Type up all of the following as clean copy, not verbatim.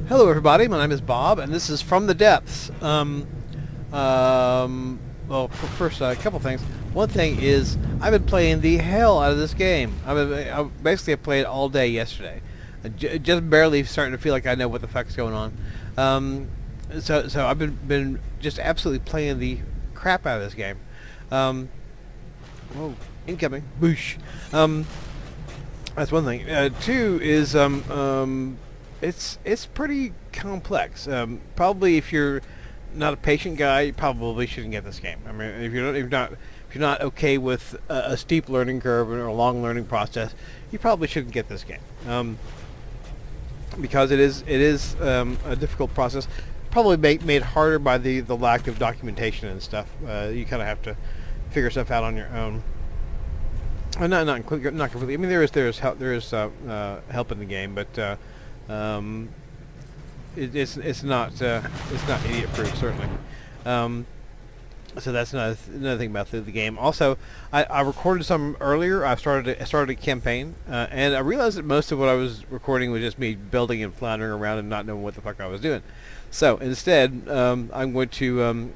Hello, everybody. My name is Bob, and this is From the Depths. Well, first, a couple things. One thing is, I've been playing the hell out of this game. I basically played all day yesterday. Just barely starting to feel like I know what the fuck's going on. So I've been just absolutely playing the crap out of this game. Whoa, incoming. Boosh. That's one thing. Two is it's pretty complex. Probably if you're not a patient guy, you probably shouldn't get this game. I mean, if you're not okay with a steep learning curve or a long learning process, you probably shouldn't get this game. Because it is a difficult process. Probably made harder by the lack of documentation and stuff. You kind of have to figure stuff out on your own. Not completely. I mean, there is help help in the game, but it's not idiot proof, certainly. So that's another thing about the game. Also, I recorded some earlier. I started a campaign, and I realized that most of what I was recording was just me building and floundering around and not knowing what the fuck I was doing. So instead, I'm going to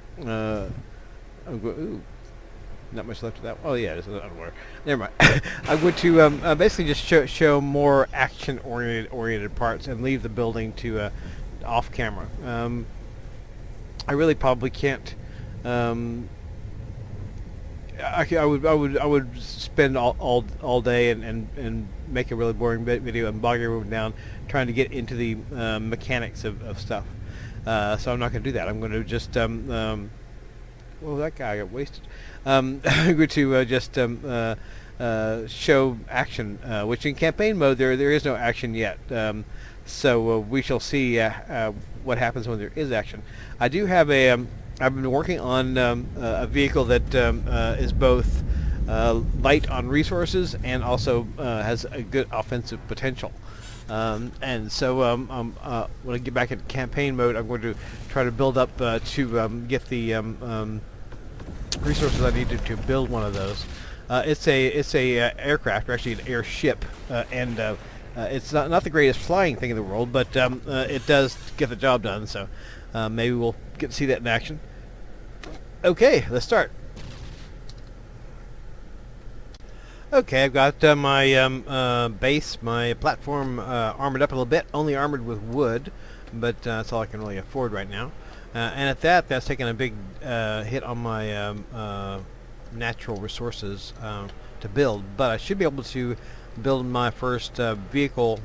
ooh, not much left of that. Oh yeah, it's underwater. Never mind. I'm going to basically just show more action-oriented parts and leave the building to off camera. I really probably can't. I would spend all day and make a really boring video and bog everyone down trying to get into the mechanics of stuff. So I'm not going to do that. I'm going to just well, that guy got wasted. I'm going to just show action, which in campaign mode there is no action yet. So we shall see what happens when there is action. I do have a. I've been working on a vehicle that is both light on resources and also has a good offensive potential. And so when I get back into campaign mode, I'm going to try to build up to get the resources I need to build one of those. It's a aircraft, or actually an airship, and it's not the greatest flying thing in the world, but it does get the job done. So maybe we'll get to see that in action. Okay, let's start. Okay, I've got my base, my platform armored up a little bit, only armored with wood, but that's all I can really afford right now. And at that's taking a big hit on my natural resources to build, but I should be able to build my first vehicle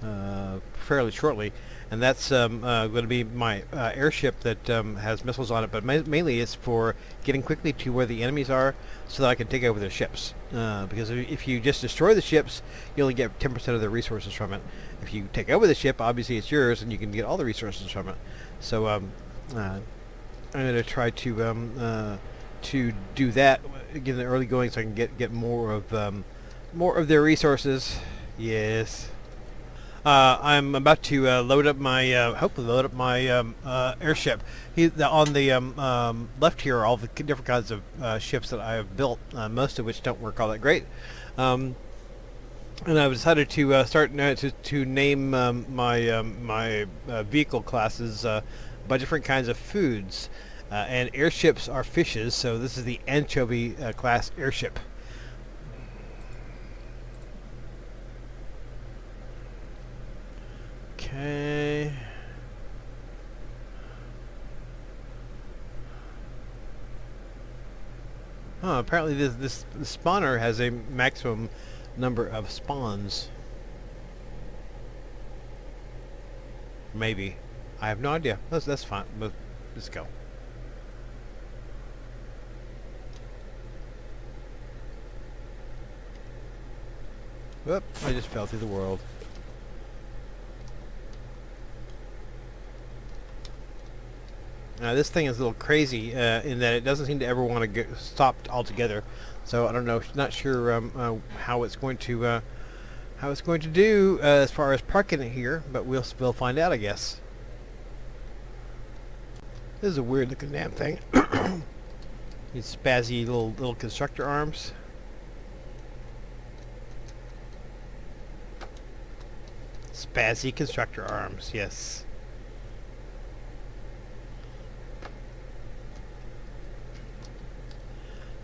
fairly shortly, and that's going to be my airship that has missiles on it, but mainly it's for getting quickly to where the enemies are so that I can take over their ships. Because if you just destroy the ships, you only get 10% of the resources from it. If you take over the ship, obviously it's yours and you can get all the resources from it. So I'm going to try to do that, get the early going so I can get more of their resources. Yes. I'm about to hopefully load up my airship. On the left here are all the different kinds of ships that I have built, most of which don't work all that great. And I've decided to start to name my vehicle classes by different kinds of foods. And airships are fishes, so this is the anchovy class airship. Okay. Apparently this spawner has a maximum number of spawns. Maybe. I have no idea. That's fine. But let's go. Whoop, I just fell through the world. This thing is a little crazy in that it doesn't seem to ever want to get stopped altogether. So I don't know, not sure how it's going to do as far as parking it here, but we'll find out, I guess. This is a weird looking damn thing. These spazzy little constructor arms. Spazzy constructor arms, yes.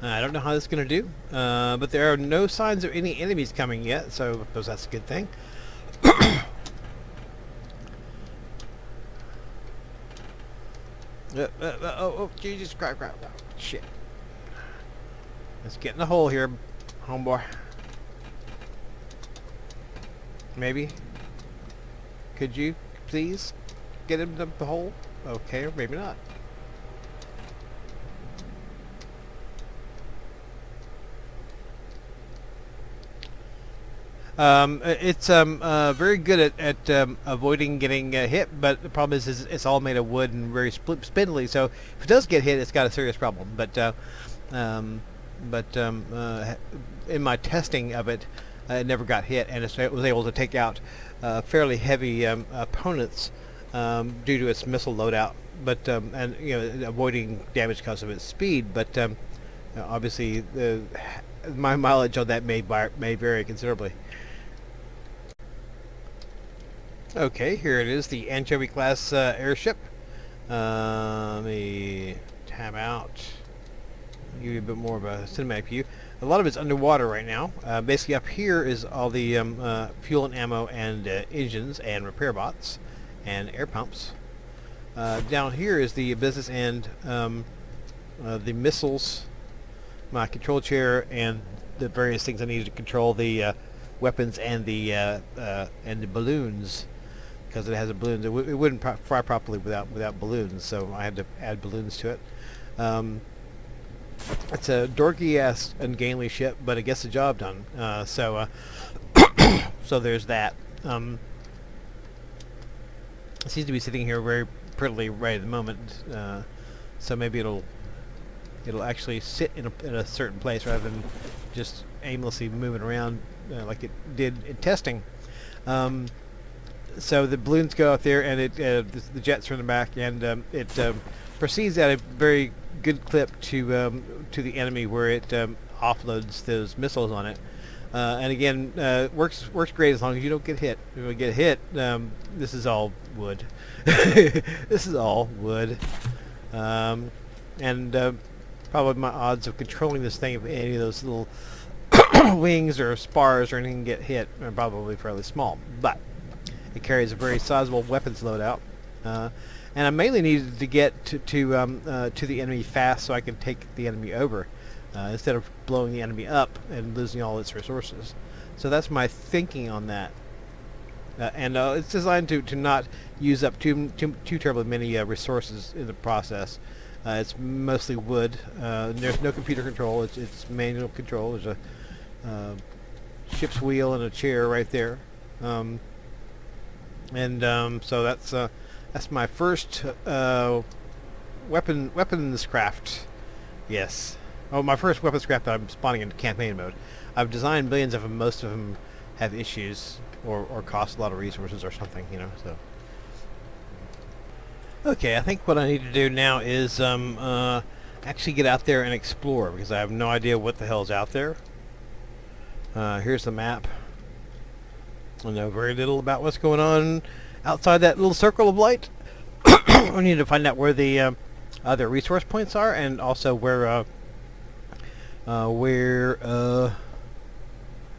I don't know how this is going to do, but there are no signs of any enemies coming yet, so I suppose that's a good thing. Oh, Jesus Christ, shit. Let's get in the hole here, homeboy. Maybe? Could you, please, get him to the hole? Okay, or maybe not. It's very good at avoiding getting hit, but the problem is it's all made of wood and very spindly. So if it does get hit, it's got a serious problem. Um, in my testing of it, it never got hit, and it was able to take out fairly heavy opponents due to its missile loadout. But and avoiding damage because of its speed. But obviously, my mileage on that may vary considerably. Okay, here it is, the Anchovy class airship. Let me tab out, give you a bit more of a cinematic view. A lot of it's underwater right now. Basically up here is all the fuel and ammo and engines and repair bots and air pumps. Down here is the business and the missiles, my control chair, and the various things I needed to control the weapons and the balloons. Because it has a balloon, it wouldn't fly properly without balloons, so I had to add balloons to it. It's a dorky-ass, ungainly ship, but it gets the job done. So there's that. It seems to be sitting here very prettily right at the moment, so maybe it'll actually sit in a certain place rather than just aimlessly moving around like it did in testing. So the balloons go up there, and the jets are in the back, and it proceeds at a very good clip to the enemy, where it offloads those missiles on it. And again, works great as long as you don't get hit. If you get hit, this is all wood. This is all wood. And probably my odds of controlling this thing, if any of those little wings or spars or anything get hit, are probably fairly small. But it carries a very sizable weapons loadout, and I mainly needed to get to the enemy fast so I can take the enemy over, instead of blowing the enemy up and losing all its resources. So that's my thinking on that, and it's designed to not use up too terribly many resources in the process. It's mostly wood. There's no computer control. It's manual control. There's a ship's wheel and a chair right there. So that's my first weapons craft. Yes. Oh, my first weapons craft that I'm spawning into campaign mode. I've designed billions of them. Most of them have issues or cost a lot of resources or something, so. Okay, I think what I need to do now is actually get out there and explore, because I have no idea what the hell's out there. Here's the map. I know very little about what's going on outside that little circle of light. I need to find out where the other resource points are, and also where the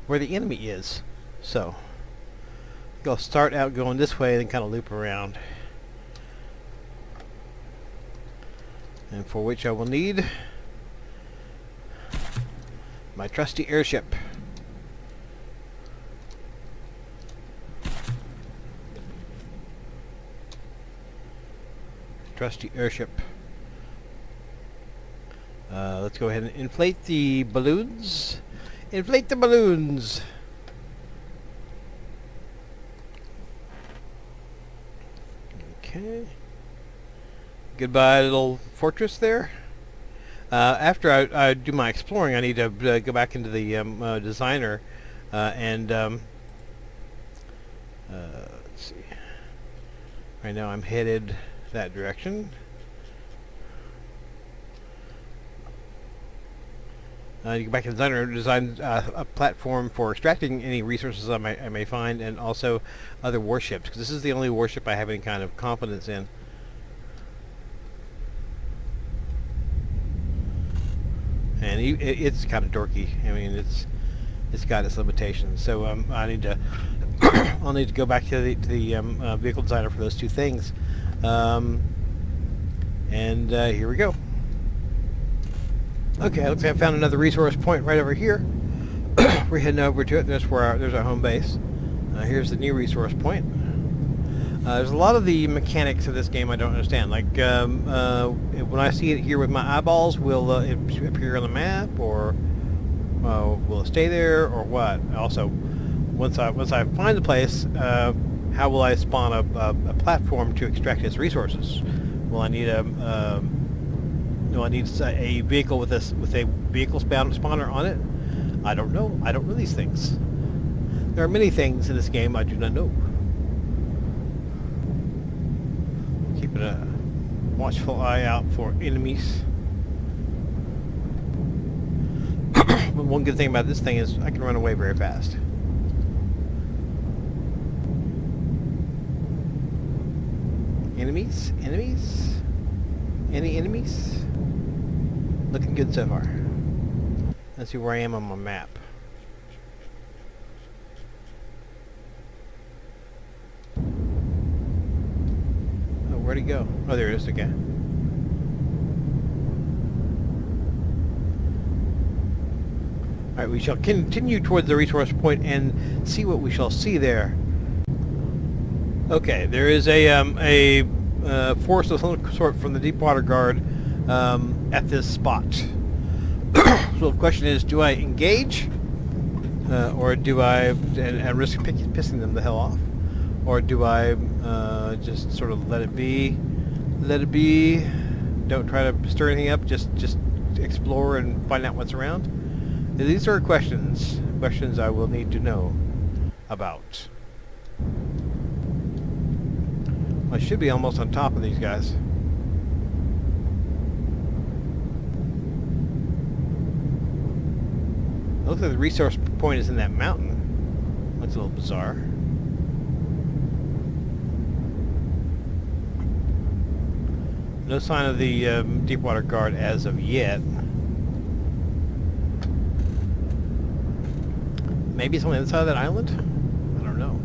enemy is. So I'll start out going this way, then kind of loop around, and for which I will need my trusty airship. Trusty airship. Let's go ahead and inflate the balloons. Inflate the balloons. Okay. Goodbye, little fortress there. After I do my exploring, I need to go back into the designer and let's see. Right now I'm headed that direction. You go back to the designer, design a platform for extracting any resources I may find, and also other warships, because this is the only warship I have any kind of confidence in. And it's kind of dorky. I mean, it's got its limitations. So I need to I'll need to go back to the vehicle designer for those two things. And here we go. Okay, looks like I found another resource point right over here. We're heading over to it. That's where there's our home base. Here's the new resource point. There's a lot of the mechanics of this game I don't understand. Like when I see it here with my eyeballs, will it appear on the map, or will it stay there, or what? Also, once I find the place, how will I spawn a platform to extract its resources? Will I need a vehicle with a vehicle spawner on it? I don't know. I don't know these things. There are many things in this game I do not know. Keeping a watchful eye out for enemies. But one good thing about this thing is I can run away very fast. Enemies? Enemies? Any enemies? Looking good so far. Let's see where I am on my map. Oh, where'd he go? Oh, there it is. Okay. Alright, we shall continue towards the resource point and see what we shall see there. Okay, there is a force of some sort from the Deepwater Guard at this spot. So the question is, do I engage, or do I and risk pissing them the hell off, or do I just sort of let it be? Don't try to stir anything up. Just explore and find out what's around. These are questions I will need to know about. I should be almost on top of these guys. It looks like the resource point is in that mountain. Looks a little bizarre. No sign of the Deepwater Guard as of yet. Maybe it's on the other side of that island? I don't know.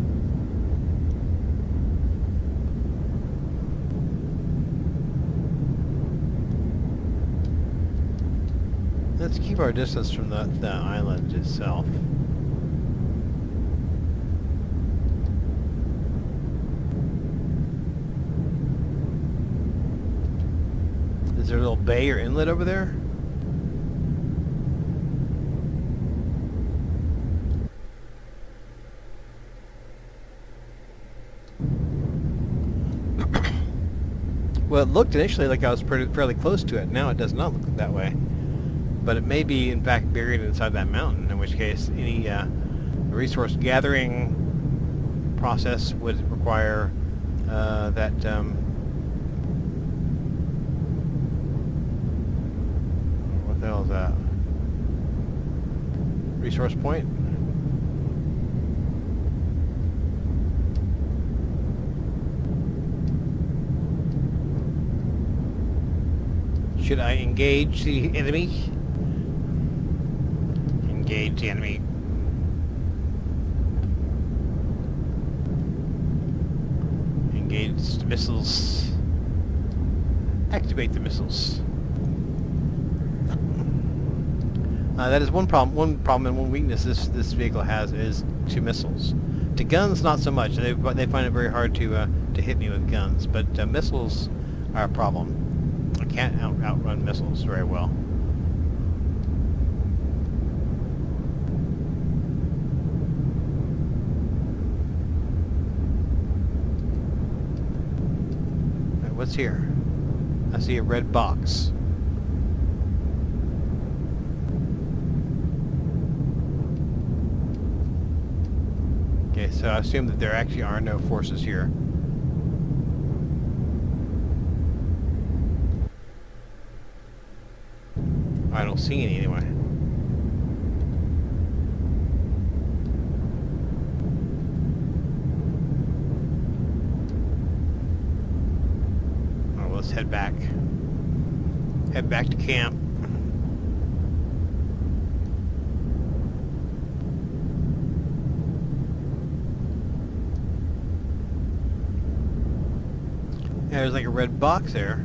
Let's keep our distance from the island itself. Is there a little bay or inlet over there? Well, it looked initially like I was fairly close to it. Now it does not look that way. But it may be, in fact, buried inside that mountain, in which case any resource gathering process would require that... what the hell is that? Resource point? Should I engage the enemy? Engage the enemy. Engage the missiles. Activate the missiles. That is one problem. One problem and one weakness this vehicle has is to missiles. To guns, not so much. They find it very hard to hit me with guns, but missiles are a problem. I can't outrun missiles very well. Right, what's here? I see a red box. Okay, so I assume that there actually are no forces here. I don't see any anyway. head back. Head back to camp. There's like a red box there,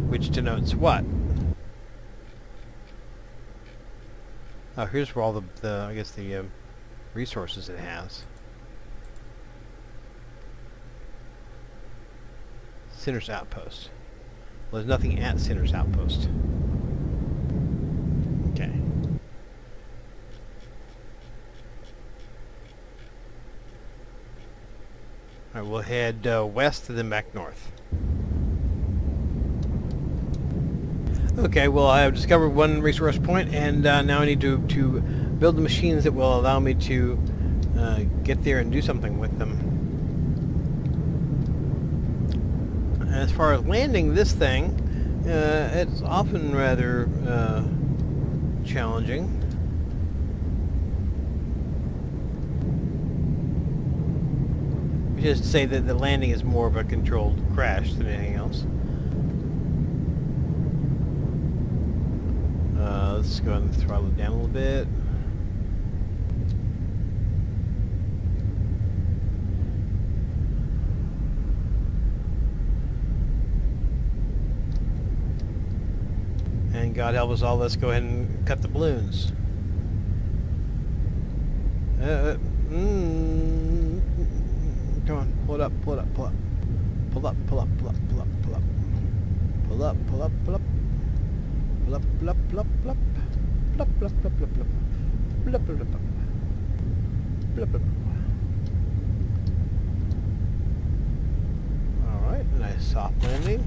which denotes what? Oh, here's where all the I guess the resources it has. Sinner's Outpost. Well, there's nothing at Sinner's Outpost. Okay. Alright, we'll head west and then back north. Okay, well, I have discovered one resource point, and now I need to build the machines that will allow me to get there and do something with them. As far as landing this thing, it's often rather challenging. Just to say that the landing is more of a controlled crash than anything else. Let's go ahead and throttle it down a little bit. And God help us all, let's go ahead and cut the balloons. Come on, pull it up, pull it up, pull up. Pull up, pull up, pull up, pull up, pull up. Pull up, pull up, pull up. Pull up, pull up, pull up, pull up. Pull up, pull up, pull up, pull up. Pull up, pull up, pull up. Pull up, pull up. Alright, nice soft landing.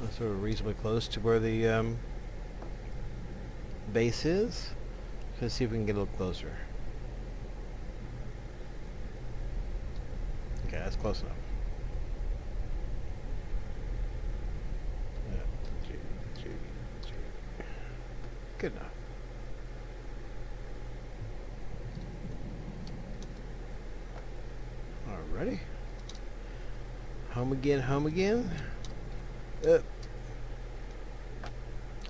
That's sort of reasonably close to where the base is. Let's see if we can get a little closer. Okay, that's close enough. Good enough. Alrighty. Home again, home again.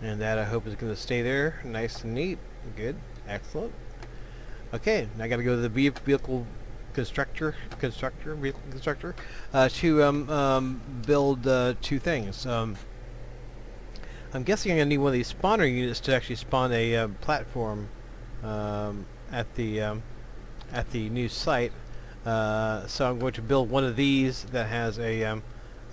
And that I hope is going to stay there, nice and neat. Good, excellent. Okay, now I got to go to the vehicle constructor to build two things. I'm guessing I'm going to need one of these spawner units to actually spawn a platform at the new site. So I'm going to build one of these that has a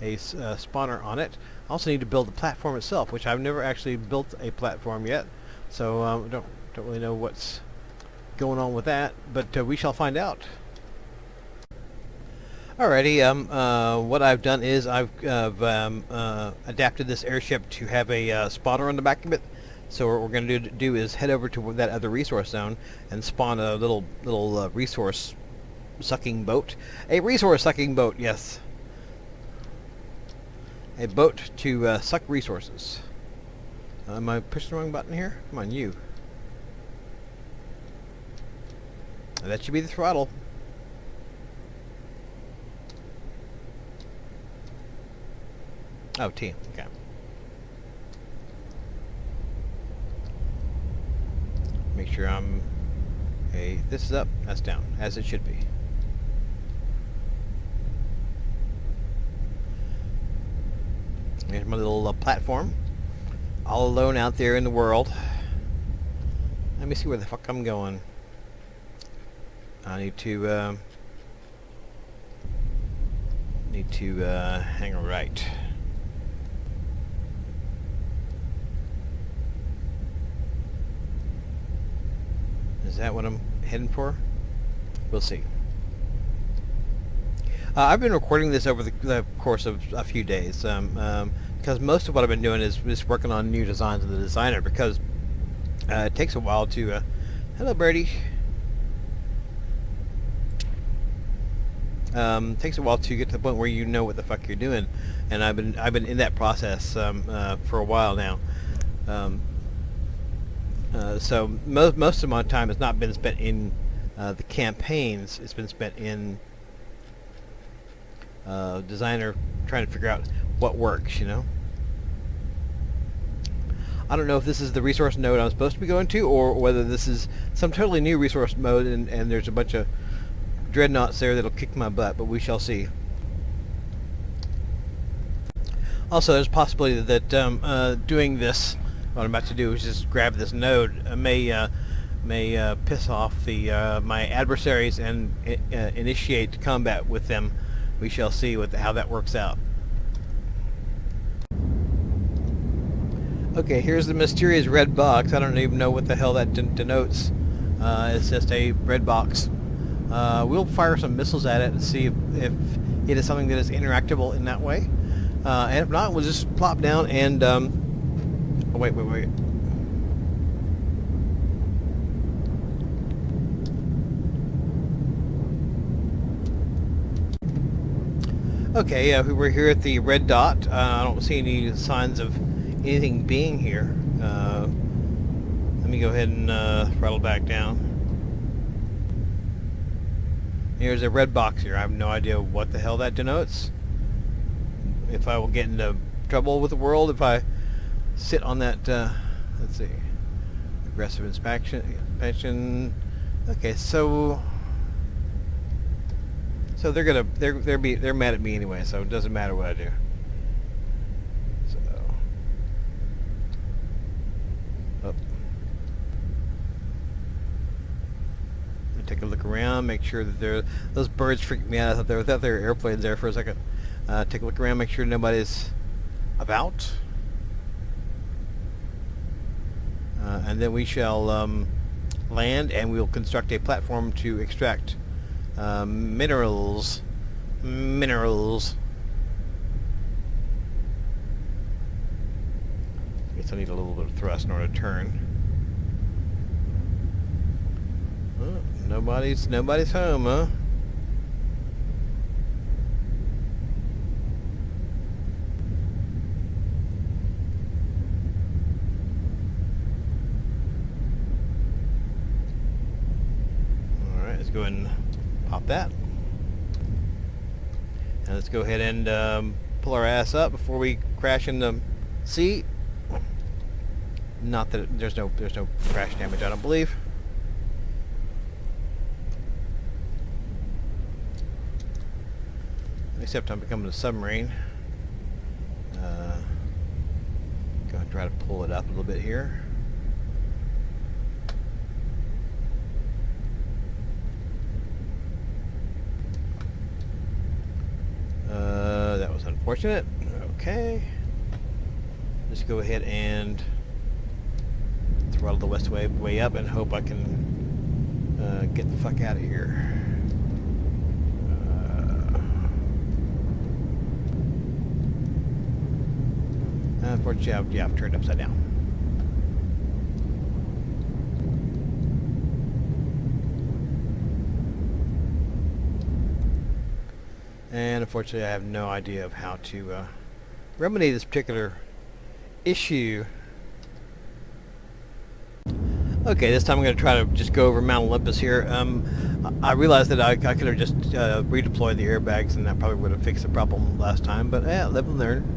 spawner on it. I also need to build the platform itself, which I've never actually built a platform yet. So don't really know what's going on with that, but we shall find out. Alrighty, what I've done is I've adapted this airship to have a spawner on the back of it. So what we're going to do is head over to that other resource zone and spawn a little resource sucking boat. A resource sucking boat, yes. A boat to suck resources. Am I pushing the wrong button here? Come on, you. That should be the throttle. Oh, T. Okay. Make sure I'm... Okay, this is up, that's down, as it should be. Here's my little platform. All alone out there in the world. Let me see where the fuck I'm going. I need to hang a right. Is that what I'm heading for? We'll see. I've been recording this over the course of a few days because most of what I've been doing is just working on new designs of the designer, because it takes a while to hello birdie. Takes a while to get to the point where you know what the fuck you're doing, and I've been in that process for a while now. So most of my time has not been spent in the campaigns, it's been spent in designer trying to figure out what works, you know. I don't know if this is the resource node I'm supposed to be going to, or whether this is some totally new resource mode and there's a bunch of dreadnoughts there that'll kick my butt, but we shall see. Also, there's a possibility that doing this, what I'm about to do is just grab this node, may piss off the my adversaries and initiate combat with them. We shall see how that works out. Okay, here's the mysterious red box. I don't even know what the hell that denotes. It's just a red box. We'll fire some missiles at it and see if it is something that is interactable in that way. And if not, we'll just plop down and... oh, wait. Okay, we're here at the red dot. I don't see any signs of anything being here. Let me go ahead and throttle back down. Here's a red box here. I have no idea what the hell that denotes. If I will get into trouble with the world if I sit on that, let's see, aggressive inspection. Okay, so they're mad at me anyway, so it doesn't matter what I do. So, take a look around, make sure that those birds freaked me out. I thought there were airplanes there for a second. Take a look around, make sure nobody's about. And then we shall land, and we'll construct a platform to extract minerals. Guess I need a little bit of thrust in order to turn. Oh, nobody's home, huh? Let's go ahead and pop that. And let's go ahead and pull our ass up before we crash in the sea. Not that there's no crash damage, I don't believe. Except I'm becoming a submarine. Go and try to pull it up a little bit here. That was unfortunate. Okay. Just go ahead and throttle the west way up and hope I can get the fuck out of here. Unfortunately, I've turned upside down. And unfortunately, I have no idea of how to remedy this particular issue. Okay, this time I'm going to try to just go over Mount Olympus here. I realized that I could have just redeployed the airbags, and that probably would have fixed the problem last time. But yeah, live and learn.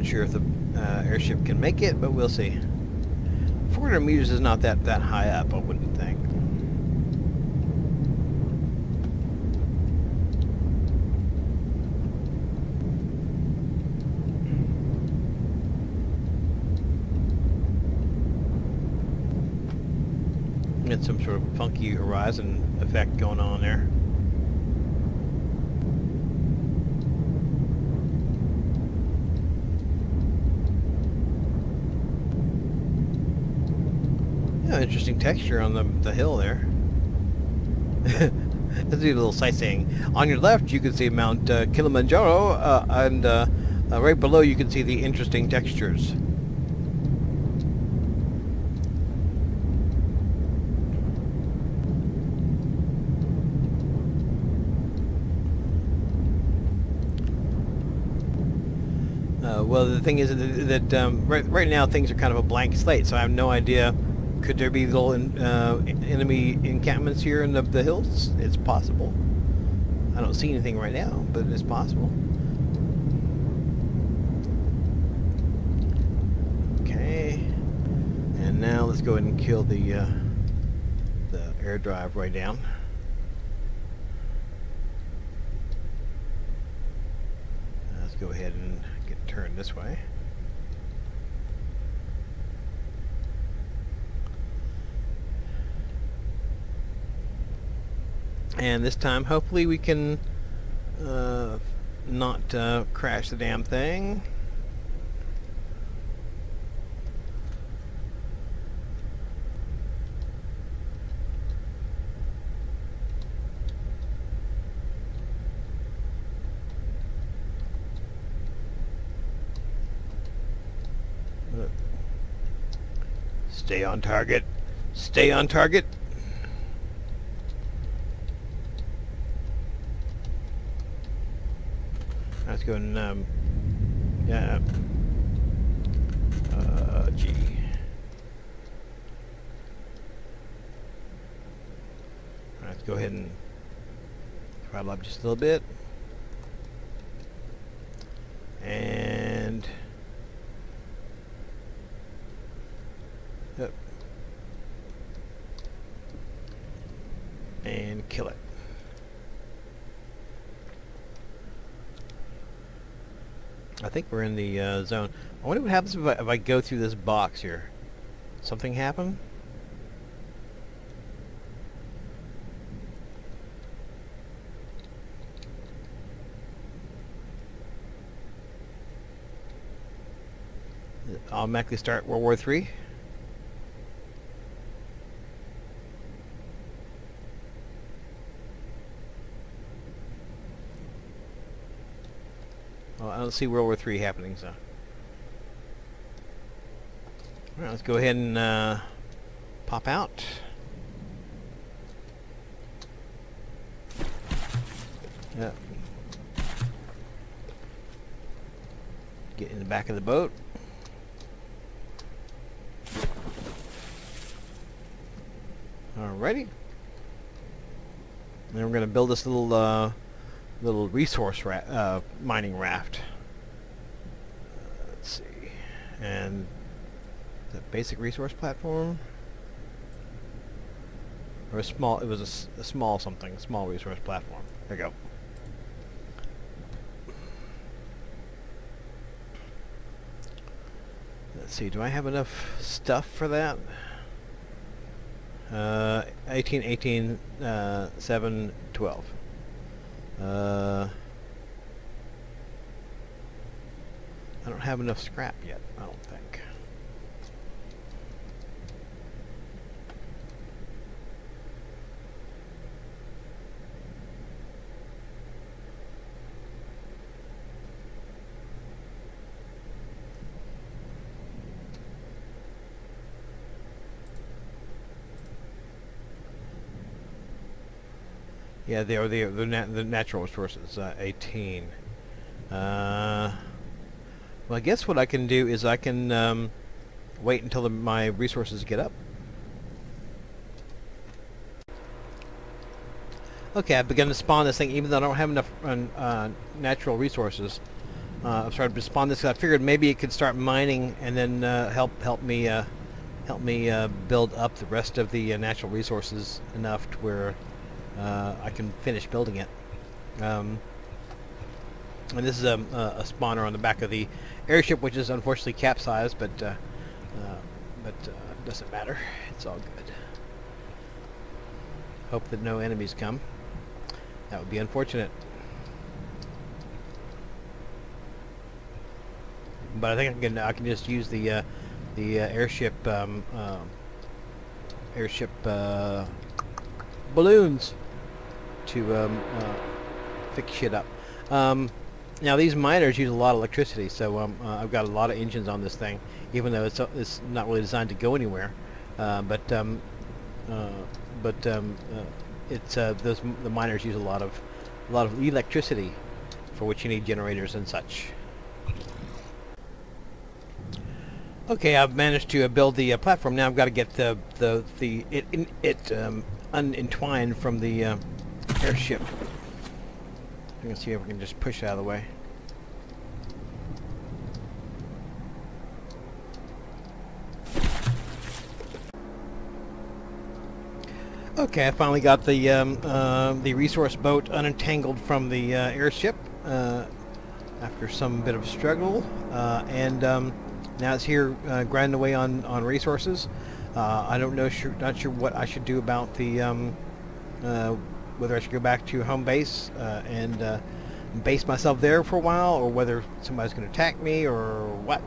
Sure if the airship can make it, but we'll see. 400 meters is not that high up, I wouldn't think. Get some sort of funky horizon effect going on there. Yeah, interesting texture on the hill there. Let's do a little sightseeing. On your left, you can see Mount Kilimanjaro, and right below you can see the interesting textures. Well, the thing is that right now things are kind of a blank slate, so I have no idea. Could there be little enemy encampments here in the hills? It's possible. I don't see anything right now, but it's possible. Okay, and now let's go ahead and kill the air drive right down. Let's go ahead and get turned this way. And this time, hopefully, we can not crash the damn thing. Stay on target. Stay on target. Let's go and yeah. G. Let's go ahead and throttle up just a little bit. And yep. And kill it. I think we're in the zone. I wonder what happens if I go through this box here. Something happen? Automatically start World War III? Well, I don't see World War III happening, so. Alright, let's go ahead and pop out. Yep. Get in the back of the boat. Alrighty. Then we're going to build this little resource mining raft. Let's see. And the basic resource platform, or a small. It was a small something, a small resource platform. There you go. Let's see. Do I have enough stuff for that? 18, 18, 7, 12. I don't have enough scrap yet, I don't think. Yeah, they are the natural resources. 18. Well, I guess what I can do is I can wait until my resources get up. Okay, I've begun to spawn this thing, even though I don't have enough natural resources. I've started to spawn this. I figured maybe it could start mining and then help me build up the rest of the natural resources enough to where I can finish building it. And this is a spawner on the back of the airship, which is unfortunately capsized, but doesn't matter. It's all good. Hope that no enemies come. That would be unfortunate. But I think I can just use the airship balloons to fix shit up. Now these miners use a lot of electricity, so I've got a lot of engines on this thing, even though it's not really designed to go anywhere. The miners use a lot of electricity, for which you need generators and such. Okay, I've managed to build the platform. Now I've got to get it unentwined from the airship. I'm gonna see if we can just push it out of the way. Okay, I finally got the resource boat unentangled from the airship after some bit of struggle, and now it's here grinding away on resources. I don't know, not sure what I should do about the whether I should go back to home base and base myself there for a while, or whether somebody's going to attack me or what.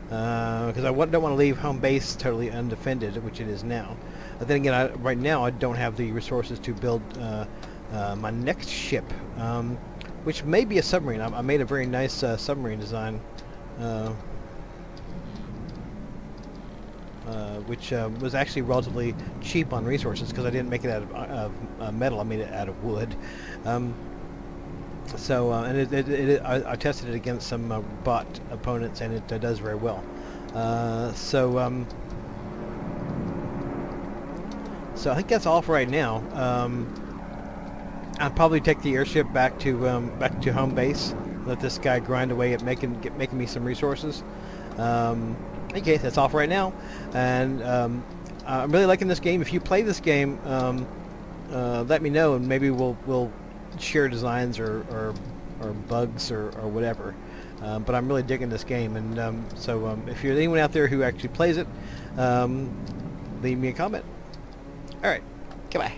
Because I don't want to leave home base totally undefended, which it is now. But then again, right now I don't have the resources to build my next ship, which may be a submarine. I made a very nice submarine design, which was actually relatively cheap on resources because I didn't make it out of metal. I made it out of wood. And I tested it against some bot opponents, and it does very well. So I think that's all for right now. I'll probably take the airship back to home base. Let this guy grind away at making me some resources. Okay, that's all for right now. And I'm really liking this game. If you play this game, let me know, and maybe we'll share designs or bugs or whatever. But I'm really digging this game, and so if you're anyone out there who actually plays it, leave me a comment. All right, goodbye.